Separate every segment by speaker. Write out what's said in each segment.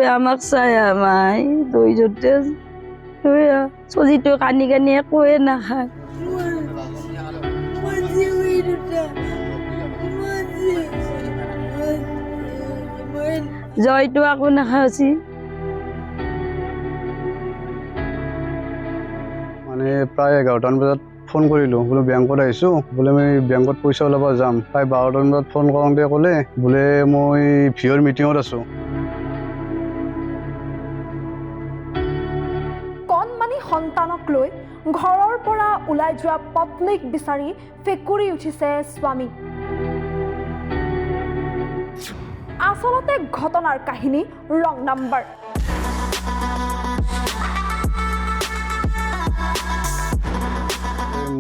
Speaker 1: তুই আমাক চাই মাই তুই যদি তুই চলিটো কানি কানি একোৱে নাখায় জয়টো আকৌ নাখাইছি
Speaker 2: মানে প্ৰায় 11টামান বজাত ফোন কৰিলোঁ বোলে বেংকত আহিছোঁ বোলে মই বেংকত পইচা ওলাব যাম প্ৰায় 12টামান বজাত ফোন কৰোঁতে ক'লে বোলে মই ভিঅ'ৰ মিটিঙত আছোঁ
Speaker 3: কণমানি সন্তানক লৈ ঘৰৰ পৰা ওলাই যোৱা পত্নীক বিচাৰি ফেকুৰি উঠিছে স্বামী আচলতে ঘটনাৰ কাহিনী ৰং নাম্বাৰ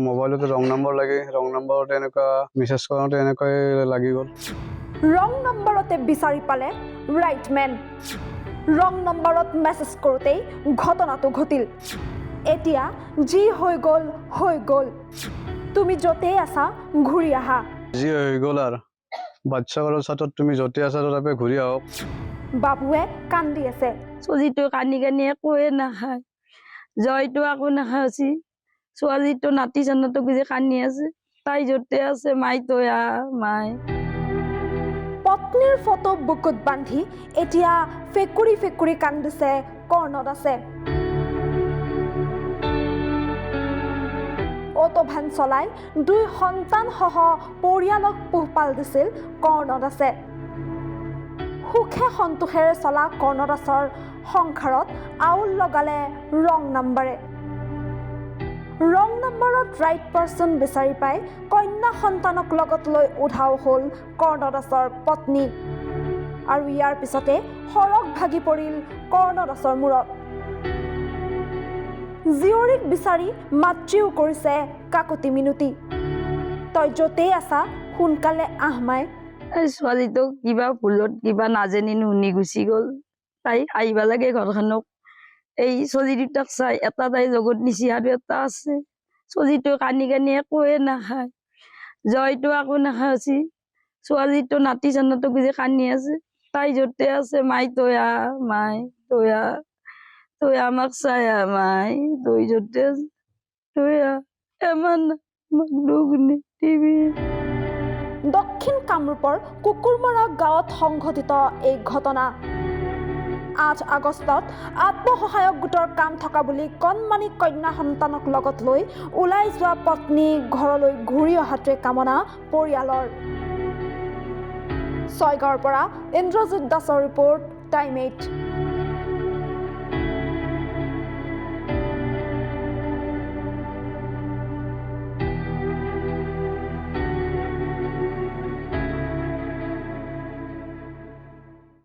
Speaker 2: মোবাইলতে ৰং নম্বৰ লাগে ৰং নম্বৰতে এনেকুৱা মেছেজ কৰোঁতে এনেকুৱাই লাগি গ'ল
Speaker 3: ৰং নম্বৰতে বিচাৰি পালে ৰাইট মেন ৰং নম্বৰত মেছেজ কৰোঁতেই ঘটনাটো ঘটিল এতিয়া যি হৈ গ'ল তুমি য'তেই আছা ঘূৰি আহা
Speaker 2: যি হৈ গ'ল আৰু বাচ্চা ঘৰৰ ছাতত তুমি য'তে আছা তাতে ঘূৰি আহক
Speaker 3: বাবুৱে কান্দি আছে
Speaker 1: চলিটো কানি কানি একোৱে নাখায় জয়টো আকৌ নাখাইছি ছোৱালীটো নাতি চানাটো বুজি কান্দি আছে তাই য'তে আছে মাই তই মাই
Speaker 3: পত্নীৰ ফটো বুকুত বান্ধি এতিয়া ফেকুৰি ফেকুৰি কান্দিছে কৰ্ণত আছে অটো ভেন চলাই 2 সন্তানসহ পৰিয়ালক পোহপাল দিছিল কৰ্ণত আছে সুখে সন্তোষেৰে চলা কৰ্ণত আছৰ সংসাৰত আউল লগালে ৰং নাম্বাৰে ৰং নম্বৰত ৰাইট পাৰ্চন বিচাৰি পাই কন্যা সন্তানক লগত লৈ উধাও হ'ল কৰ্ণদাসৰ পত্নী আৰু ইয়াৰ পিছতে সৰগ ভাগি পৰিল কৰ্ণদাসৰ মূৰত জীয়ৰীক বিচাৰি মাতৃও কৰিছে কাকতি মিনতি তই য'তেই আছা সোনকালে আহমাই
Speaker 1: ছোৱালীটো কিবা ভুলত কিবা নাজানি নুশুনি গুচি গ'ল তাই আহিবা লাগে ঘৰখনক এই চলি দুটাক চাই এটা তাই লগত নিচি আৰু এটা আছে চলিটো কানি কানি একোৱে নাখায় জয়টো আকৌ নাখাইছি ছোৱালীটো নাতি চানাটো বুজি কান্দি আছে তাই য'তে আছে মাই তই মাই তই আমাক চাই মাই তই য'তে আছে তই এমান দুখ নিদিবি
Speaker 3: দক্ষিণ কামৰূপৰ কুকুৰমৰা গাঁৱত সংঘটিত এই ঘটনা 8 আগষ্টত আত্মসহায়ক গোটৰ কাম থকা বুলি কণমানি কন্যা সন্তানক লগত লৈ ওলাই যোৱা পত্নী ঘৰলৈ ঘূৰি অহাটোৱে কামনা পৰিয়ালৰ ছয়গাঁৱৰ পৰা ইন্দ্ৰজিৎ দাসৰ ৰিপৰ্ট টাইম 8